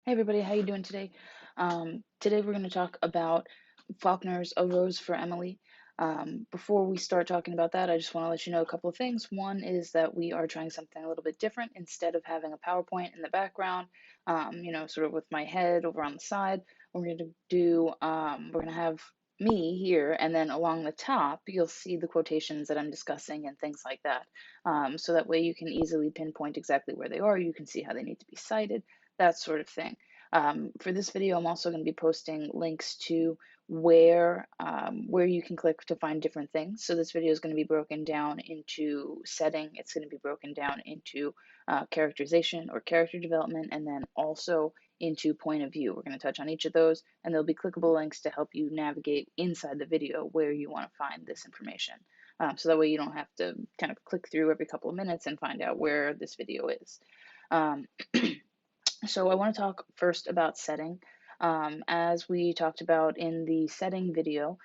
Hey everybody, how you doing today? Today we're going to talk about Faulkner's A Rose for Emily. Before we start talking about that, I just want to let you know a couple of things. One is that we are trying something a little bit different. Instead of having a PowerPoint in the background, sort of with my head over on the side, we're going to have me here, and then along the top, you'll see the quotations that I'm discussing and things like that. So that way you can easily pinpoint exactly where they are. You can see how they need to be cited, that sort of thing. For this video, I'm also going to be posting links to where you can click to find different things. So this video is going to be broken down into setting. It's going to be broken down into characterization or character development, and then also into point of view. We're going to touch on each of those, and there'll be clickable links to help you navigate inside the video where you want to find this information. So that way you don't have to kind of click through every couple of minutes and find out where this video is. Um, So I want to talk first about setting. As we talked about in the setting video,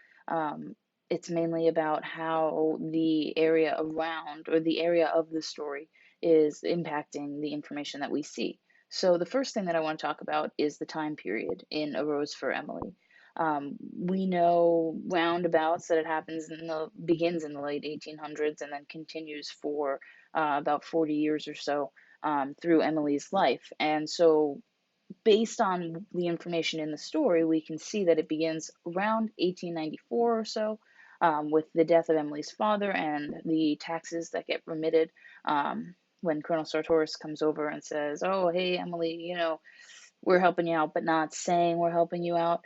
it's mainly about how the area around or the area of the story is impacting the information that we see. So the first thing that I want to talk about is the time period in A Rose for Emily. We know roundabouts that begins in the late 1800s and then continues for about 40 years or so through Emily's life. And so, based on the information in the story, we can see that it begins around 1894 or so, with the death of Emily's father and the taxes that get remitted. When Colonel Sartoris comes over and says, "Oh, hey, Emily, we're helping you out, but not saying we're helping you out.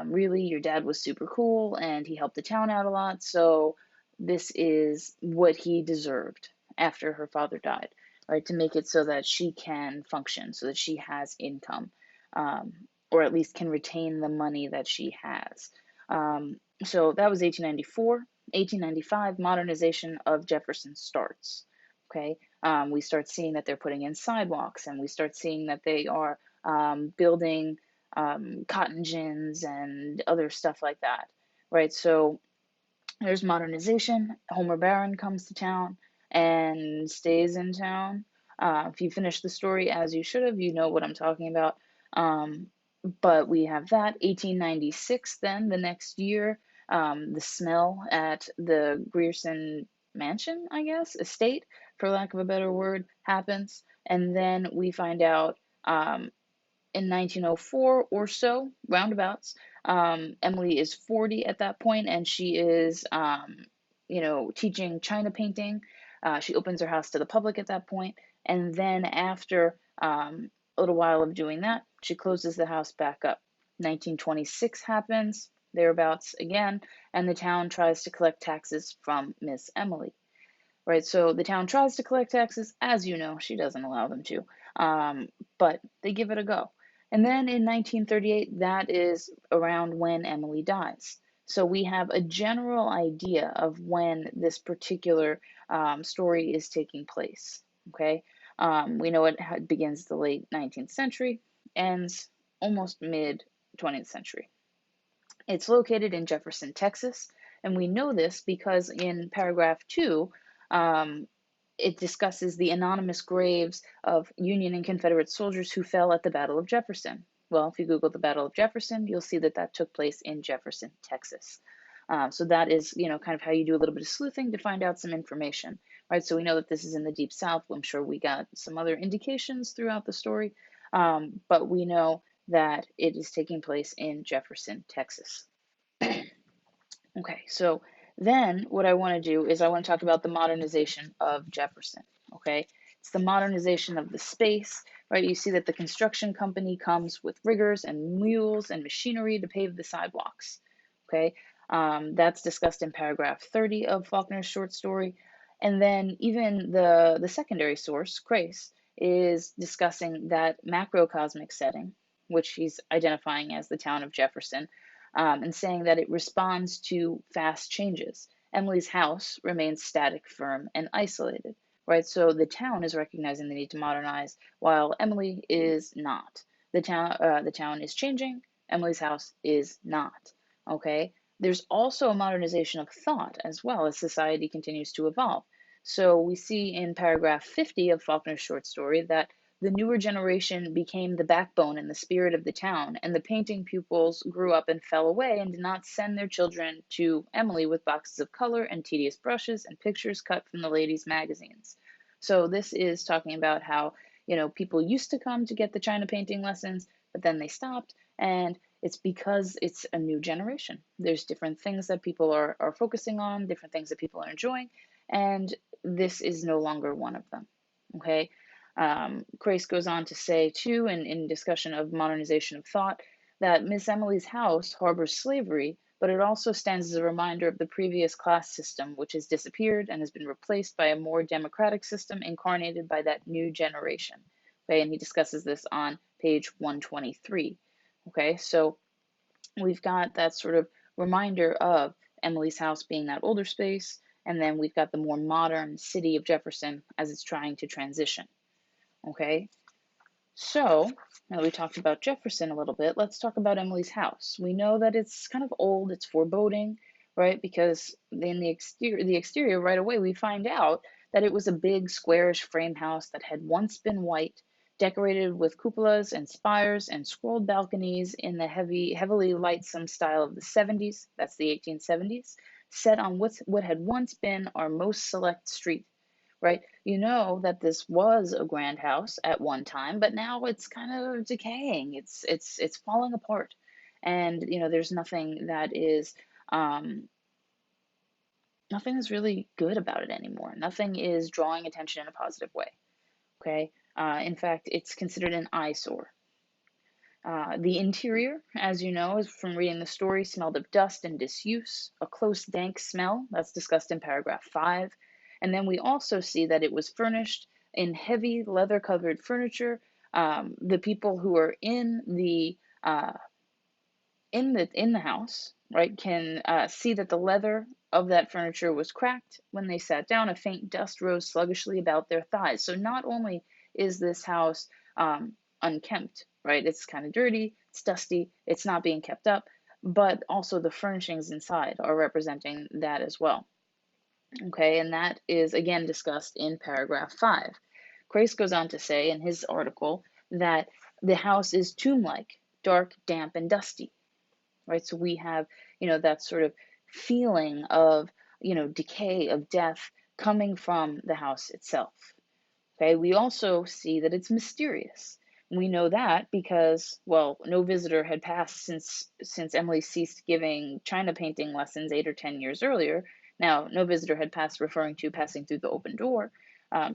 Really, your dad was super cool and he helped the town out a lot, so this is what he deserved after her father died, right? To make it so that she can function, so that she has income, um, or at least can retain the money that she has." So that was 1894. 1895, modernization of Jefferson starts. Okay, we start seeing that they're putting in sidewalks, and we start seeing that they are building cotton gins and other stuff like that, right? So there's modernization. Homer Barron comes to town and stays in town. If you finish the story as you should have, you know what I'm talking about. Um, but we have that. 1896, then the next year, the smell at the Grierson mansion, I guess, estate, for lack of a better word, happens. And then we find out in 1904 or so, roundabouts. Emily is 40 at that point, and she is, teaching China painting. She opens her house to the public at that point, and then after a little while of doing that, she closes the house back up. 1926 happens, thereabouts again, and the town tries to collect taxes from Miss Emily. Right, so the town tries to collect taxes. As you know, she doesn't allow them to, but they give it a go. And then in 1938, that is around when Emily dies. So we have a general idea of when this particular story is taking place. Okay, we know it begins the late 19th century, ends almost mid 20th century. It's located in Jefferson, Texas, and we know this because in paragraph 2, um, it discusses the anonymous graves of Union and Confederate soldiers who fell at the Battle of Jefferson. Well, if you Google the Battle of Jefferson, you'll see that that took place in Jefferson, Texas. So that is, kind of how you do a little bit of sleuthing to find out some information, right? So we know that this is in the Deep South. I'm sure we got some other indications throughout the story, but we know that it is taking place in Jefferson, Texas. Okay, so then what I want to do is I want to talk about the modernization of Jefferson. Okay, it's the modernization of the space, right? You see that the construction company comes with riggers and mules and machinery to pave the sidewalks. Okay, that's discussed in paragraph 30 of Faulkner's short story. And then even the secondary source, Crace, is discussing that macrocosmic setting, which he's identifying as the town of Jefferson, and saying that it responds to fast changes. Emily's house remains static, firm, and isolated, right? So the town is recognizing the need to modernize, while Emily is not. The town is changing. Emily's house is not. Okay. There's also a modernization of thought as well as society continues to evolve. So we see in paragraph 50 of Faulkner's short story that the newer generation became the backbone and the spirit of the town, and the painting pupils grew up and fell away and did not send their children to Emily with boxes of color and tedious brushes and pictures cut from the ladies' magazines. So this is talking about how, people used to come to get the China painting lessons, but then they stopped, and it's because it's a new generation. There's different things that people are focusing on, different things that people are enjoying, and this is no longer one of them. Okay. Grace goes on to say, too, in discussion of modernization of thought, that Miss Emily's house harbors slavery, but it also stands as a reminder of the previous class system, which has disappeared and has been replaced by a more democratic system incarnated by that new generation. Okay, and he discusses this on page 123. Okay, so we've got that sort of reminder of Emily's house being that older space, and then we've got the more modern city of Jefferson as it's trying to transition. Okay, so now that we talked about Jefferson a little bit, let's talk about Emily's house. We know that it's kind of old, it's foreboding, right? Because in the exterior right away, we find out that it was a big squarish frame house that had once been white, decorated with cupolas and spires and scrolled balconies in the heavily lightsome style of the 70s, that's the 1870s, set on what had once been our most select street, right? You know that this was a grand house at one time, but now it's kind of decaying. It's falling apart, and there's um, nothing is really good about it anymore. Nothing is drawing attention in a positive way. Okay, in fact, it's considered an eyesore. The interior, as you know, is from reading the story, smelled of dust and disuse, a close, dank smell that's discussed in paragraph 5. And then we also see that it was furnished in heavy leather-covered furniture. The people who are uh, in the house, right, can see that the leather of that furniture was cracked. When they sat down, a faint dust rose sluggishly about their thighs. So not only is this house unkempt, right? It's kind of dirty, it's dusty, it's not being kept up, but also the furnishings inside are representing that as well. Okay, and that is again discussed in paragraph 5. Grace goes on to say in his article that the house is tomb-like, dark, damp, and dusty, right? So we have, that sort of feeling of, decay, of death coming from the house itself. Okay, we also see that it's mysterious. We know that because, well, no visitor had passed since Emily ceased giving China painting lessons 8 or 10 years earlier. Now, no visitor had passed, referring to passing through the open door.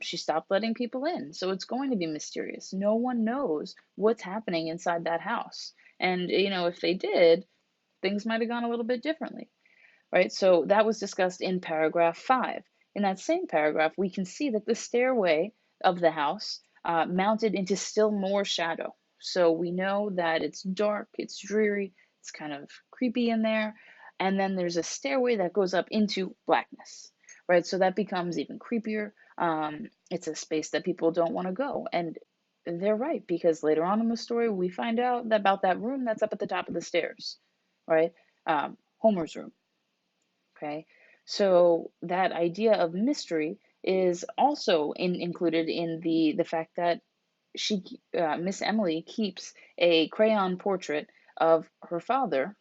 She stopped letting people in, so it's going to be mysterious. No one knows what's happening inside that house. And, if they did, things might have gone a little bit differently, right? So that was discussed in paragraph 5. In that same paragraph, we can see that the stairway of the house mounted into still more shadow. So we know that it's dark, it's dreary, it's kind of creepy in there. And then there's a stairway that goes up into blackness, right? So that becomes even creepier. It's a space that people don't want to go. And they're right, because later on in the story, we find out about that room that's up at the top of the stairs, right? Homer's room. Okay, so that idea of mystery is also included in the fact that Miss Emily keeps a crayon portrait of her father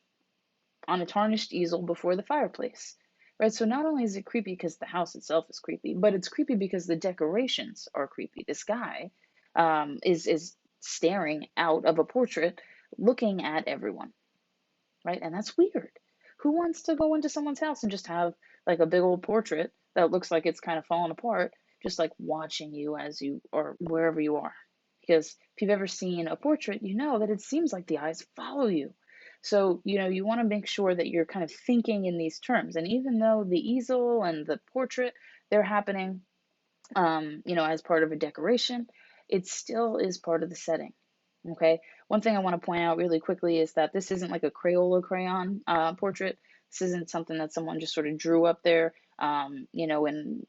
on a tarnished easel before the fireplace. Right, so not only is it creepy because the house itself is creepy, but it's creepy because the decorations are creepy. This guy is staring out of a portrait, looking at everyone, right? And that's weird. Who wants to go into someone's house and just have like a big old portrait that looks like it's kind of falling apart, just like watching you as you or wherever you are? Because if you've ever seen a portrait, you know that it seems like the eyes follow you. So, you want to make sure that you're kind of thinking in these terms. And even though the easel and the portrait, they're happening, as part of a decoration, it still is part of the setting. Okay. One thing I want to point out really quickly is that this isn't like a Crayola crayon portrait. This isn't something that someone just sort of drew up there, in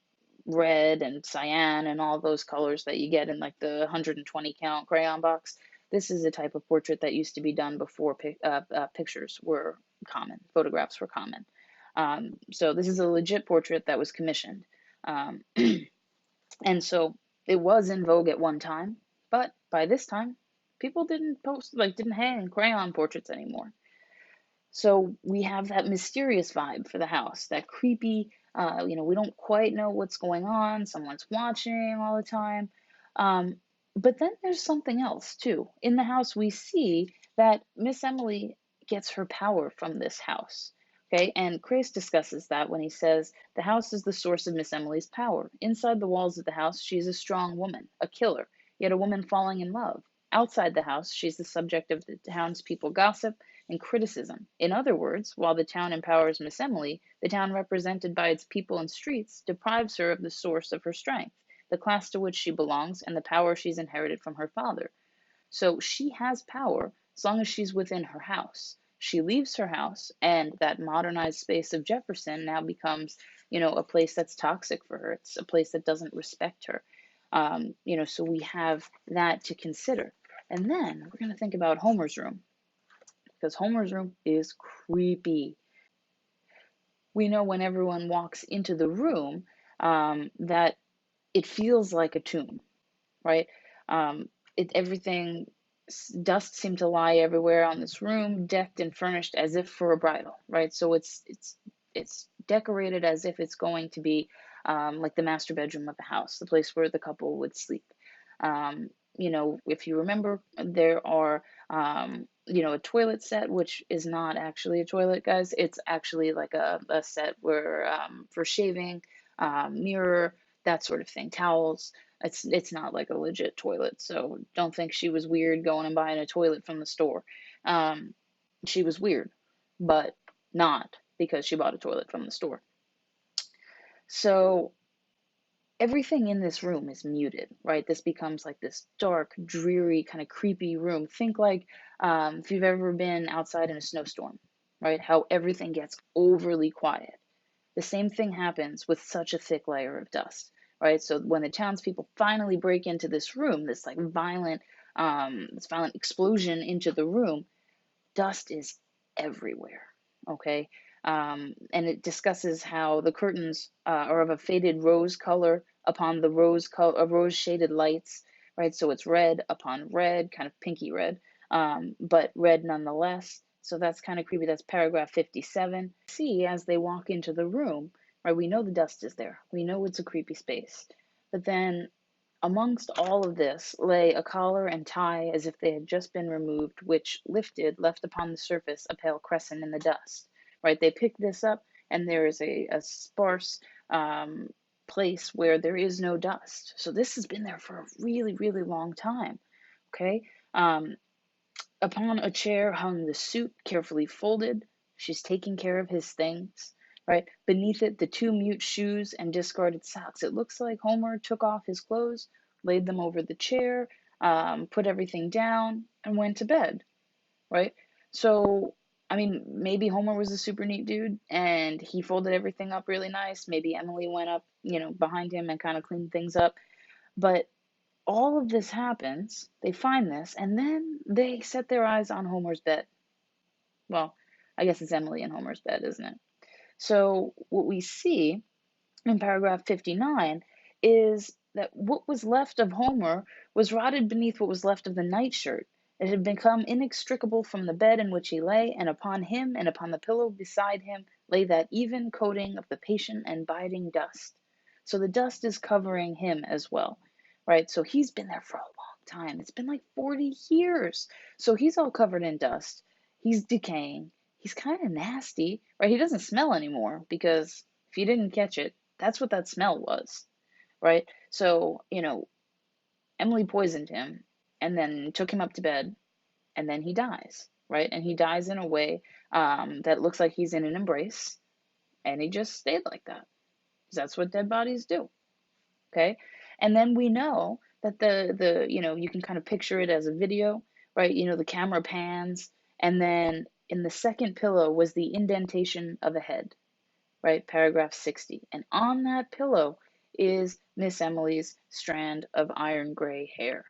red and cyan and all those colors that you get in like the 120 count crayon box. This is a type of portrait that used to be done before pictures were common, photographs were common. So this is a legit portrait that was commissioned. And so it was in vogue at one time. But by this time, people didn't hang crayon portraits anymore. So we have that mysterious vibe for the house, that creepy, we don't quite know what's going on. Someone's watching all the time. Um, but then there's something else too. In the house, we see that Miss Emily gets her power from this house. Okay, and Crace discusses that when he says the house is the source of Miss Emily's power. Inside the walls of the house, she's a strong woman, a killer, yet a woman falling in love. Outside the house, she's the subject of the townspeople gossip and criticism. In other words, while the town empowers Miss Emily, the town represented by its people and streets deprives her of the source of her strength, the class to which she belongs, and the power she's inherited from her father. So she has power as long as she's within her house. She leaves her house, and that modernized space of Jefferson now becomes, a place that's toxic for her. It's a place that doesn't respect her. So we have that to consider. And then we're going to think about Homer's room, because Homer's room is creepy. We know when everyone walks into the room that it feels like a tomb, right? Everything, dust seemed to lie everywhere on this room, decked and furnished as if for a bridal, right? So it's decorated as if it's going to be like the master bedroom of the house, the place where the couple would sleep. If you remember, there are a toilet set, which is not actually a toilet, guys. It's actually like a set where for shaving, mirror, that sort of thing, towels. It's not like a legit toilet, so don't think she was weird going and buying a toilet from the store. Um, she was weird, but not because she bought a toilet from the store. So everything in this room is muted, right? This becomes like this dark, dreary, kind of creepy room. Think like if you've ever been outside in a snowstorm, right? How everything gets overly quiet. The same thing happens with such a thick layer of dust, right? So when the townspeople finally break into this room, this violent explosion into the room, dust is everywhere. Okay. And it discusses how the curtains are of a faded rose color upon the rose shaded lights, right? So it's red upon red, kind of pinky red, but red nonetheless. So that's kind of creepy. That's paragraph 57. See, as they walk into the room, right, we know the dust is there. We know it's a creepy space. But then amongst all of this lay a collar and tie as if they had just been removed, which, lifted, left upon the surface a pale crescent in the dust. Right? They pick this up, and there is a sparse place where there is no dust. So this has been there for a really, really long time. Okay? Upon a chair hung the suit, carefully folded. She's taking care of his things, right? Beneath it, the two mute shoes and discarded socks. It looks like Homer took off his clothes, laid them over the chair, put everything down, and went to bed, right? So, I mean, maybe Homer was a super neat dude and he folded everything up really nice. Maybe Emily went up, behind him and kind of cleaned things up. But all of this happens, they find this, and then they set their eyes on Homer's bed. Well, I guess it's Emily and Homer's bed, isn't it? So, what we see in paragraph 59 is that what was left of Homer was rotted beneath what was left of the nightshirt. It had become inextricable from the bed in which he lay, and upon him and upon the pillow beside him lay that even coating of the patient and biding dust. So the dust is covering him as well, right? So he's been there for a long time. It's been like 40 years. So he's all covered in dust. He's decaying. He's kind of nasty, right? He doesn't smell anymore because if you didn't catch it, that's what that smell was, right? So, Emily poisoned him and then took him up to bed, and then he dies, right? And he dies in a way that looks like he's in an embrace, and he just stayed like that. That's what dead bodies do, okay? And then we know that you can kind of picture it as a video, right? The camera pans, and then in the second pillow was the indentation of a head, right? Paragraph 60. And on that pillow is Miss Emily's strand of iron gray hair.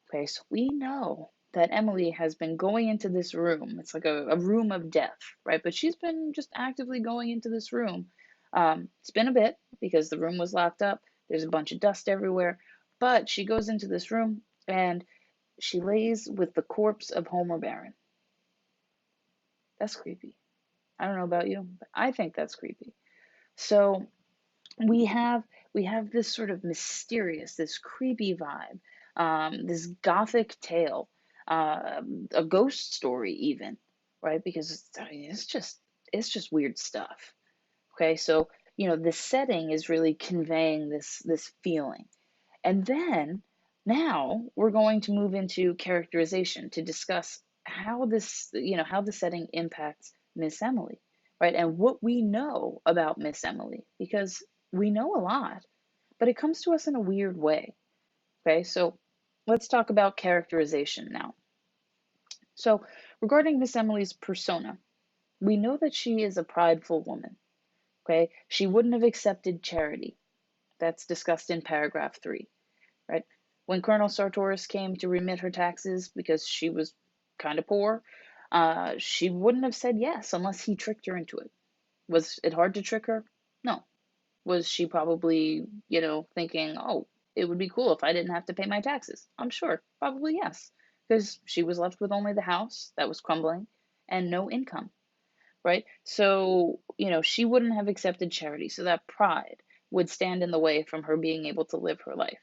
Okay, so we know that Emily has been going into this room. It's like a room of death, right? But she's been just actively going into this room. It's been a bit because the room was locked up. There's a bunch of dust everywhere. But she goes into this room and she lays with the corpse of Homer Barron. That's creepy. I don't know about you, but I think that's creepy. So we have we have this sort of mysterious, this creepy vibe, this gothic tale, a ghost story even, right? Because I mean, it's just weird stuff. Okay, so the setting is really conveying this feeling. And then now we're going to move into characterization to discuss how the setting impacts Miss Emily, right? And what we know about Miss Emily, because we know a lot, but it comes to us in a weird way. Okay, so let's talk about characterization now. So, regarding Miss Emily's persona, we know that she is a prideful woman. Okay, she wouldn't have accepted charity. That's discussed in paragraph 3. Right? When Colonel Sartoris came to remit her taxes because she was kind of poor, she wouldn't have said yes unless he tricked her into it. Was it hard to trick her? No. Was she probably, thinking, oh, it would be cool if I didn't have to pay my taxes? I'm sure. Probably yes. Because she was left with only the house that was crumbling and no income, right? So, she wouldn't have accepted charity. So that pride would stand in the way from her being able to live her life.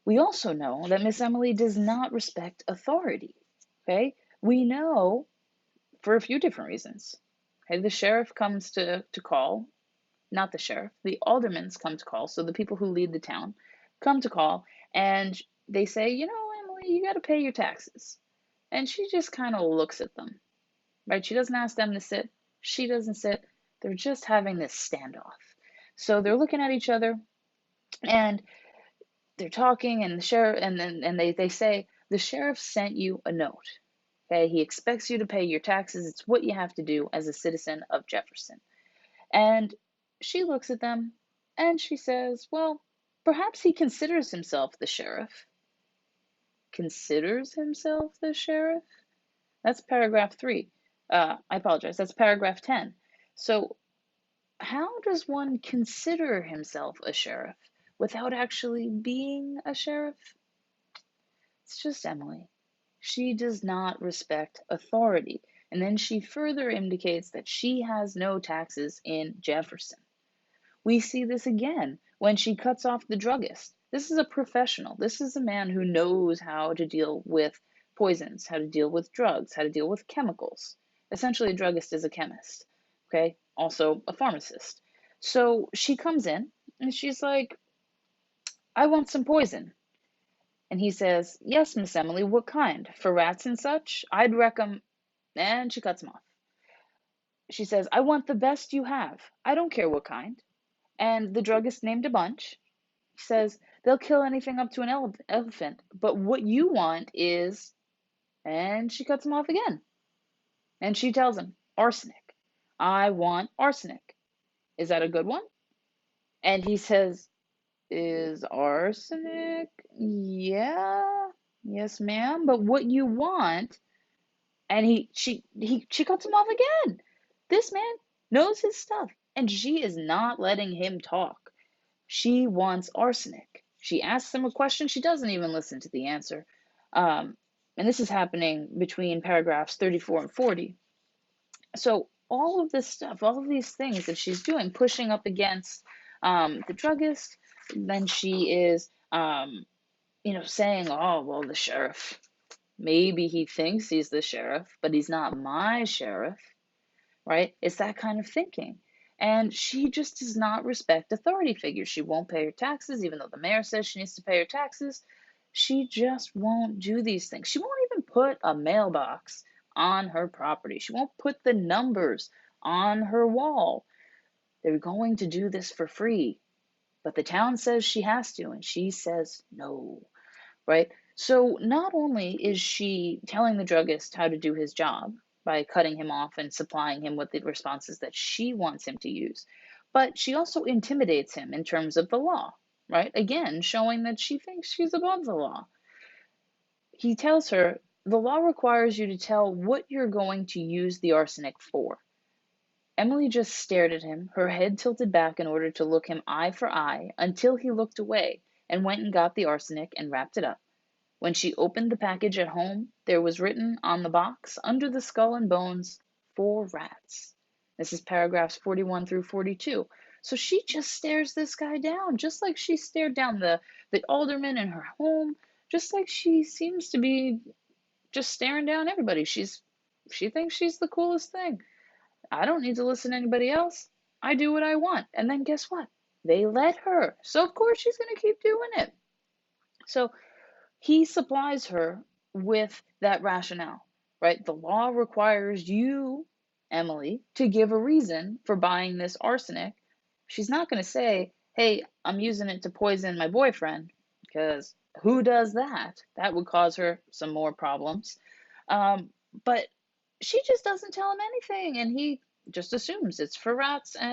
We also know that Miss Emily does not respect authority. Okay? We know for a few different reasons. Okay, the sheriff comes to call, not the sheriff, the aldermans come to call, so the people who lead the town come to call, and they say, Emily, you got to pay your taxes. And she just kind of looks at them, right? She doesn't ask them to sit. She doesn't sit. They're just having this standoff. So they're looking at each other, and they're talking, and the sheriff, and they say the sheriff sent you a note. Okay, he expects you to pay your taxes. It's what you have to do as a citizen of Jefferson. And she looks at them and she says, well, perhaps he considers himself the sheriff. Considers himself the sheriff? That's paragraph 3. I apologize. That's paragraph 10. So how does one consider himself a sheriff without actually being a sheriff? It's just Emily. She does not respect authority. And then she further indicates that she has no taxes in Jefferson. We see this again when she cuts off the druggist. This is a professional. This is a man who knows how to deal with poisons, how to deal with drugs, how to deal with chemicals. Essentially, a druggist is a chemist, okay? Also a pharmacist. So she comes in and she's like, I want some poison. And he says, yes, Miss Emily, what kind? For rats and such? I'd recommend. And she cuts him off. She says, I want the best you have. I don't care what kind. And the druggist named a bunch. He says, they'll kill anything up to an elephant. But what you want is. And she cuts him off again. And she tells him, arsenic. I want arsenic. Is that a good one? And he says, is arsenic? Yeah. Yes, ma'am. But what you want. And she cuts him off again. This man knows his stuff, and she is not letting him talk. She wants arsenic. She asks him a question. She doesn't even listen to the answer. And this is happening between paragraphs 34 and 40. So all of this stuff, all of these things that she's doing, pushing up against the druggist, then she is, saying, oh, well, the sheriff. Maybe he thinks he's the sheriff, but he's not my sheriff, right? It's that kind of thinking. And she just does not respect authority figures. She won't pay her taxes, even though the mayor says she needs to pay her taxes. She just won't do these things. She won't even put a mailbox on her property. She won't put the numbers on her wall. They're going to do this for free, but the town says she has to, and she says no, right? So not only is she telling the druggist how to do his job by cutting him off and supplying him with the responses that she wants him to use, but she also intimidates him in terms of the law, right? Again, showing that she thinks she's above the law. He tells her, the law requires you to tell what you're going to use the arsenic for. Emily just stared at him, her head tilted back in order to look him eye for eye, until he looked away and went and got the arsenic and wrapped it up. When she opened the package at home, there was written on the box, under the skull and bones, 4 rats. This is paragraphs 41 through 42. So she just stares this guy down, just like she stared down the alderman in her home, just like she seems to be just staring down everybody. She thinks she's the coolest thing. I don't need to listen to anybody else. I do what I want. And then guess what? They let her. So of course she's going to keep doing it. So he supplies her with that rationale, right? The law requires you, Emily, to give a reason for buying this arsenic. She's not going to say, hey, I'm using it to poison my boyfriend, because who does that? That would cause her some more problems. But she just doesn't tell him anything, and he just assumes it's for rats, and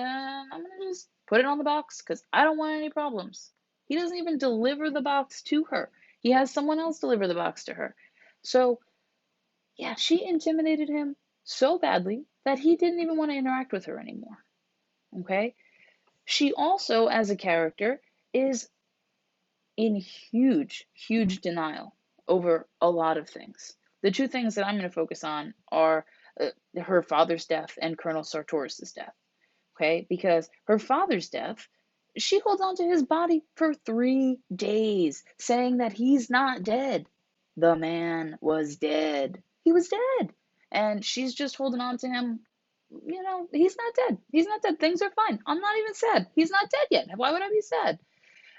I'm going to just put it on the box because I don't want any problems. He doesn't even deliver the box to her. He has someone else deliver the box to her. So, yeah, she intimidated him so badly that he didn't even want to interact with her anymore. Okay? She also, as a character, is in huge, huge denial over a lot of things. The 2 things that I'm going to focus on are her father's death and Colonel Sartoris's death. Okay? Because her father's death, she holds on to his body for 3 days, saying that he's not dead. The man was dead. He was dead. And she's just holding on to him. He's not dead. He's not dead. Things are fine. I'm not even sad. He's not dead yet. Why would I be sad?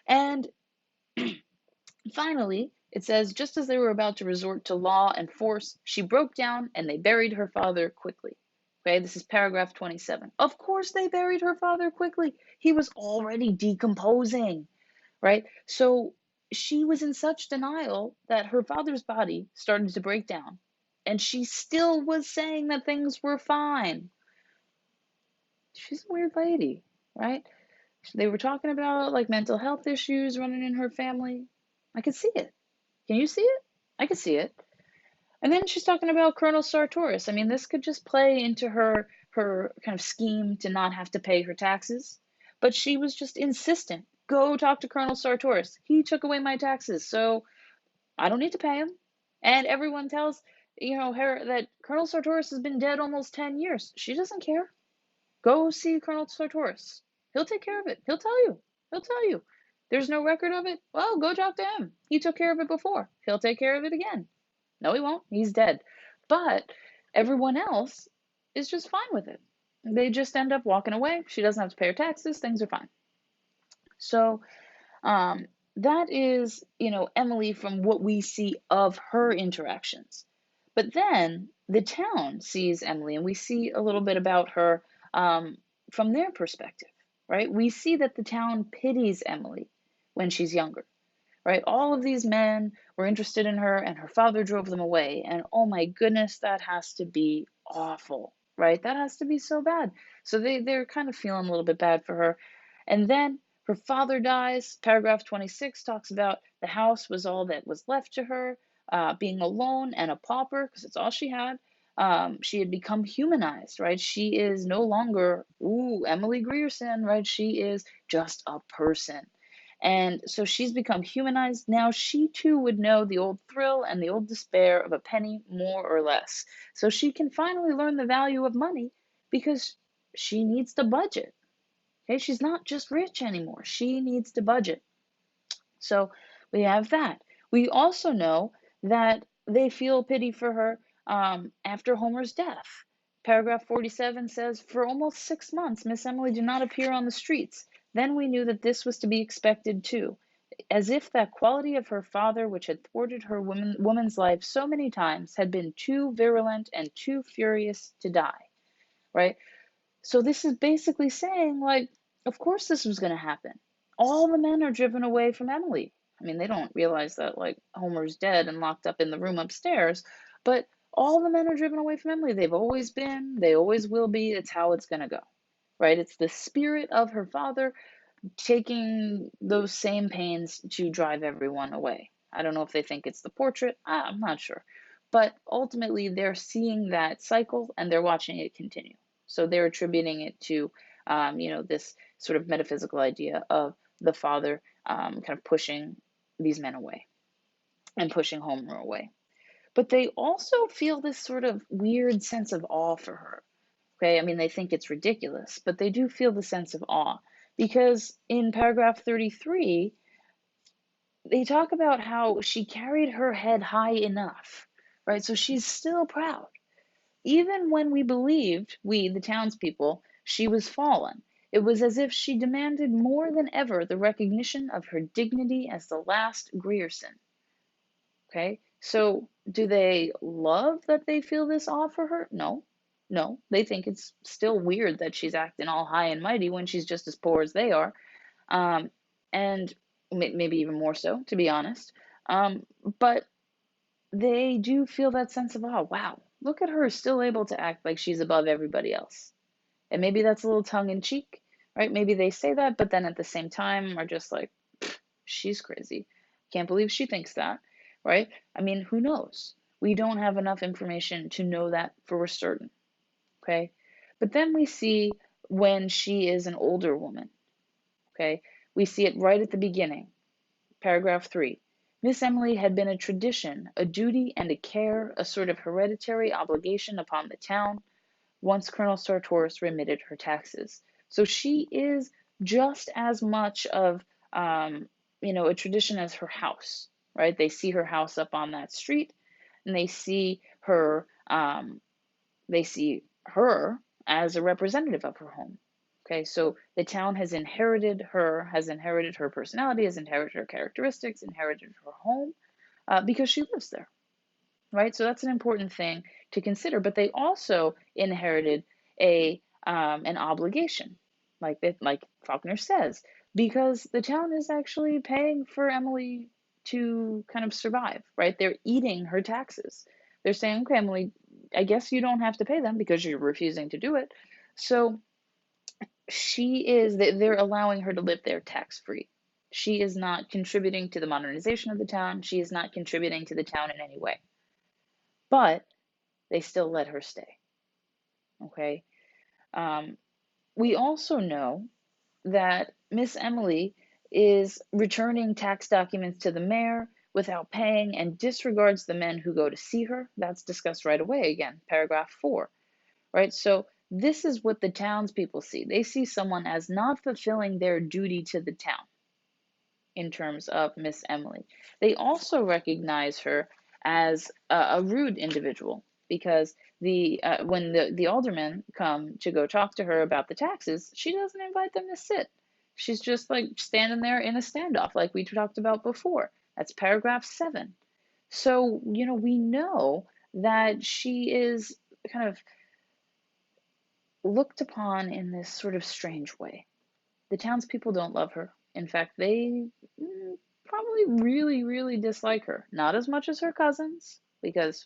And finally, it says, just as they were about to resort to law and force, she broke down and they buried her father quickly. Okay, this is paragraph 27. Of course they buried her father quickly. He was already decomposing, right? So she was in such denial that her father's body started to break down, and she still was saying that things were fine. She's a weird lady, right? They were talking about like mental health issues running in her family. I could see it. Can you see it? I could see it. And then she's talking about Colonel Sartoris. I mean, this could just play into her kind of scheme to not have to pay her taxes. But she was just insistent. Go talk to Colonel Sartoris. He took away my taxes, so I don't need to pay him. And everyone tells, her that Colonel Sartoris has been dead almost 10 years. She doesn't care. Go see Colonel Sartoris. He'll take care of it. He'll tell you. He'll tell you. There's no record of it? Well, go talk to him. He took care of it before. He'll take care of it again. No, he won't. He's dead. But everyone else is just fine with it. They just end up walking away. She doesn't have to pay her taxes. Things are fine. So that is, Emily from what we see of her interactions. But then the town sees Emily, and we see a little bit about her from their perspective, right? We see that the town pities Emily when she's younger, right? All of these men were interested in her, and her father drove them away. And oh my goodness, that has to be awful, right? That has to be so bad. So they're kind of feeling a little bit bad for her. And then her father dies. Paragraph 26 talks about the house was all that was left to her, being alone and a pauper, because it's all she had. She had become humanized, right? She is no longer, Emily Grierson, right? She is just a person. And so she's become humanized. Now she too would know the old thrill and the old despair of a penny more or less. So she can finally learn the value of money because she needs to budget. Okay, she's not just rich anymore. She needs to budget. So we have that. We also know that they feel pity for her after Homer's death. Paragraph 47 says, for almost 6 months, Miss Emily did not appear on the streets. Then we knew that this was to be expected too, as if that quality of her father, which had thwarted her woman's life so many times, had been too virulent and too furious to die, right? So this is basically saying, like, of course this was going to happen. All the men are driven away from Emily. I mean, they don't realize that, like, Homer's dead and locked up in the room upstairs, but all the men are driven away from Emily. They've always been, they always will be. It's how it's going to go, right? It's the spirit of her father taking those same pains to drive everyone away. I don't know if they think it's the portrait. I'm not sure. But ultimately, they're seeing that cycle and they're watching it continue. So they're attributing it to, this sort of metaphysical idea of the father kind of pushing these men away. and pushing Homer away. But they also feel this sort of weird sense of awe for her. Okay, I mean, they think it's ridiculous, but they do feel the sense of awe because in paragraph 33, they talk about how she carried her head high enough, right? So she's still proud. Even when we believed, we, the townspeople, she was fallen, it was as if she demanded more than ever the recognition of her dignity as the last Grierson. Okay, so do they love that they feel this awe for her? No, no. They think it's still weird that she's acting all high and mighty when she's just as poor as they are, um, and maybe even more so, to be honest. But they do feel that sense of awe. Wow, look at her still able to act like she's above everybody else. And maybe that's a little tongue in cheek, right? Maybe they say that, but then at the same time are just like, she's crazy. Can't believe she thinks that, right? I mean, who knows? We don't have enough information to know that for certain, okay? But then we see when she is an older woman, okay? We see it right at the beginning, paragraph 3. Miss Emily had been a tradition, a duty and a care, a sort of hereditary obligation upon the town, once Colonel Sartoris remitted her taxes. So she is just as much of, a tradition as her house, right? They see her house up on that street, and they see her as a representative of her home. Okay, so the town has inherited her personality, has inherited her characteristics, inherited her home, because she lives there, right? So that's an important thing to consider. But they also inherited an obligation, like Faulkner says, because the town is actually paying for Emily to kind of survive, right? They're eating her taxes. They're saying, okay, Emily, I guess you don't have to pay them because you're refusing to do it. So they're allowing her to live there tax free. She is not contributing to the modernization of the town. She is not contributing to the town in any way. But they still let her stay. Okay. We also know that Miss Emily is returning tax documents to the mayor without paying and disregards the men who go to see her. That's discussed right away again, paragraph 4, right? So this is what the townspeople see. They see someone as not fulfilling their duty to the town in terms of Miss Emily. They also recognize her as a rude individual because when the aldermen come to go talk to her about the taxes, she doesn't invite them to sit. She's just like standing there in a standoff, like we talked about before. That's paragraph 7. So, we know that she is kind of looked upon in this sort of strange way. The townspeople don't love her. In fact, they probably really, really dislike her. Not as much as her cousins, because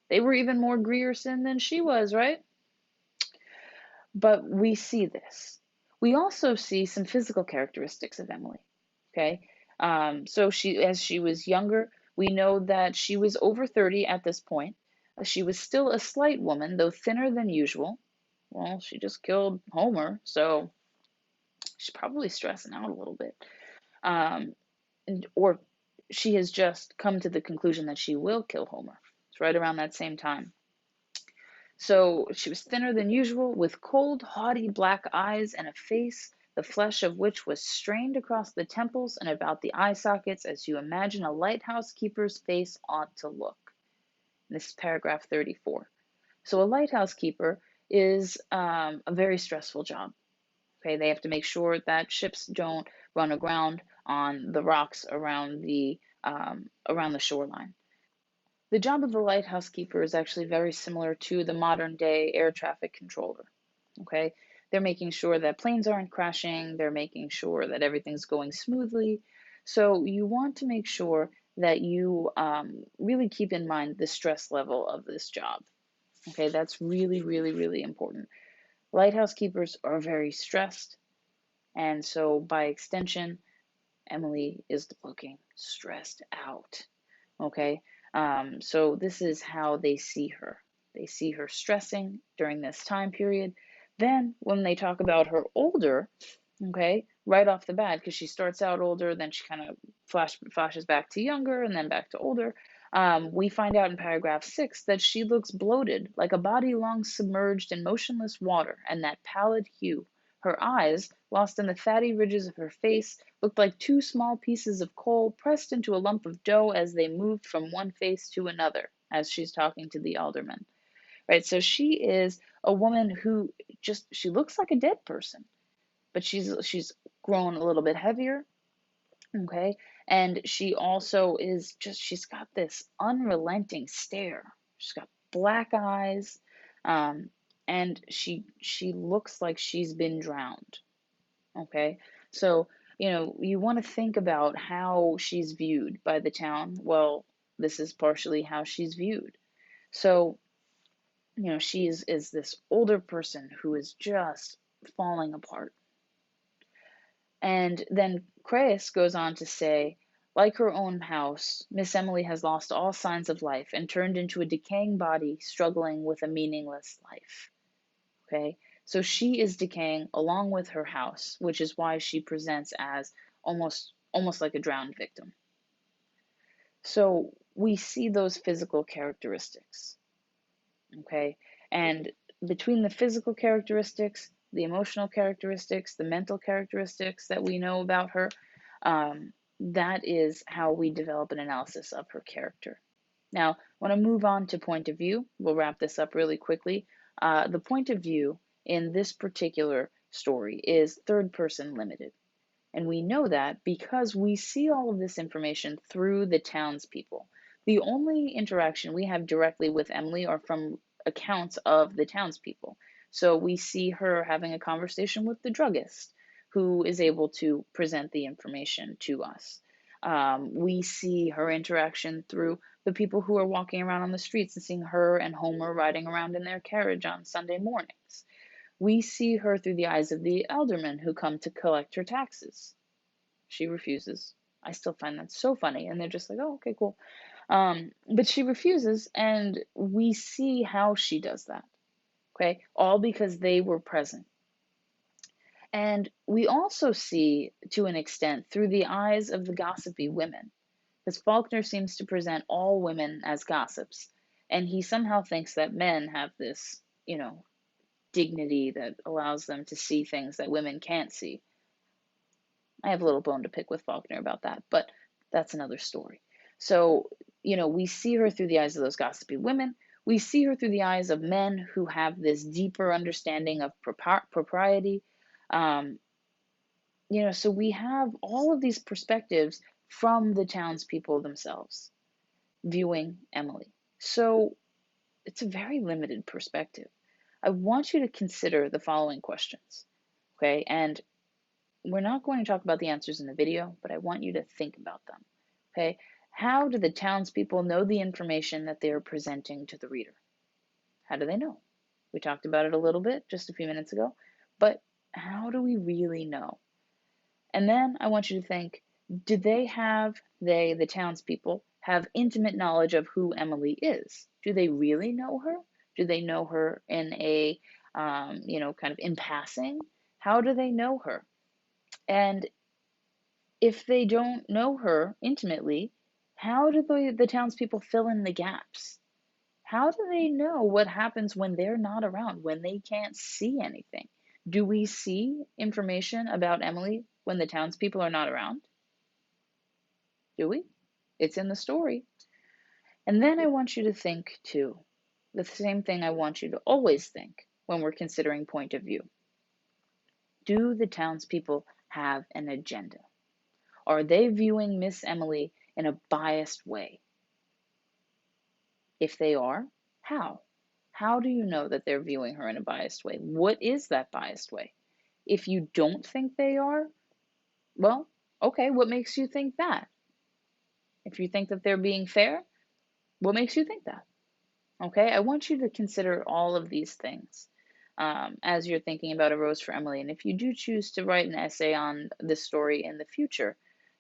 they were even more Grierson than she was, right? But we see this. We also see some physical characteristics of Emily. Okay, so as she was younger, we know that she was over 30 at this point. She was still a slight woman, though thinner than usual. Well, she just killed Homer, so she's probably stressing out a little bit. Um, or she has just come to the conclusion that she will kill Homer. It's right around that same time. So she was thinner than usual, with cold, haughty black eyes and a face, the flesh of which was strained across the temples and about the eye sockets as you imagine a lighthouse keeper's face ought to look. This is paragraph 34. So a lighthouse keeper is a very stressful job. Okay, they have to make sure that ships don't run aground on the rocks around the shoreline. The job of the lighthouse keeper is actually very similar to the modern day air traffic controller. Okay, they're making sure that planes aren't crashing, they're making sure that everything's going smoothly. So you want to make sure that you really keep in mind the stress level of this job. Okay, that's really, really, really important. Lighthouse keepers are very stressed, and so by extension, Emily is looking stressed out. Okay, so this is how they see her. They see her stressing during this time period. Then, when they talk about her older, okay, right off the bat, because she starts out older, then she kind of flashes back to younger and then back to older. We find out in paragraph 6 that she looks bloated, like a body long submerged in motionless water, and that pallid hue. Her eyes, lost in the fatty ridges of her face, looked like two small pieces of coal pressed into a lump of dough as they moved from one face to another, as she's talking to the alderman. Right? So she is a woman who she looks like a dead person, but she's grown a little bit heavier, okay? And she also is she's got this unrelenting stare. She's got black eyes, um, and she looks like she's been drowned, okay? So, you want to think about how she's viewed by the town. Well, this is partially how she's viewed. So, she is this older person who is just falling apart. And then Crais goes on to say, like her own house, Miss Emily has lost all signs of life and turned into a decaying body struggling with a meaningless life. Okay? So she is decaying along with her house, which is why she presents as almost like a drowned victim. So we see those physical characteristics. Okay? And between the physical characteristics, the emotional characteristics, the mental characteristics that we know about her, that is how we develop an analysis of her character. Now, I want to move on to point of view. We'll wrap this up really quickly. The point of view in this particular story is third person limited. And we know that because we see all of this information through the townspeople. The only interaction we have directly with Emily are from accounts of the townspeople. So we see her having a conversation with the druggist who is able to present the information to us. We see her interaction through the people who are walking around on the streets and seeing her and Homer riding around in their carriage on Sunday mornings. We see her through the eyes of the aldermen who come to collect her taxes. She refuses. I still find that so funny. And they're just like, oh, okay, cool. But she refuses, and we see how she does that. Okay, all because they were present. And we also see, to an extent, through the eyes of the gossipy women, because Faulkner seems to present all women as gossips, and he somehow thinks that men have this, dignity that allows them to see things that women can't see. I have a little bone to pick with Faulkner about that, but that's another story. So, we see her through the eyes of those gossipy women. We see her through the eyes of men who have this deeper understanding of propriety. So we have all of these perspectives from the townspeople themselves viewing Emily. So it's a very limited perspective. I want you to consider the following questions, okay? And we're not going to talk about the answers in the video, but I want you to think about them, okay? How do the townspeople know the information that they're presenting to the reader? How do they know? We talked about it a little bit just a few minutes ago, but how do we really know? And then I want you to think, do the townspeople, have intimate knowledge of who Emily is? Do they really know her? Do they know her in a, kind of in passing? How do they know her? And if they don't know her intimately, how do the townspeople fill in the gaps? How do they know what happens when they're not around, when they can't see anything? Do we see information about Emily when the townspeople are not around? Do we? It's in the story. And then I want you to think, too, the same thing I want you to always think when we're considering point of view. Do the townspeople have an agenda? Are they viewing Miss Emily in a biased way? If they are, how? How do you know that they're viewing her in a biased way? What is that biased way? If you don't think they are, well, okay, what makes you think that? If you think that they're being fair, what makes you think that? Okay, I want you to consider all of these things as you're thinking about A Rose for Emily. And if you do choose to write an essay on this story in the future,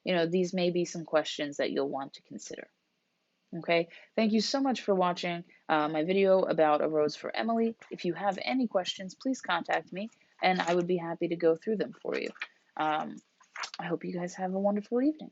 these may be some questions that you'll want to consider. Okay, thank you so much for watching my video about A Rose for Emily. If you have any questions, please contact me, and I would be happy to go through them for you. I hope you guys have a wonderful evening.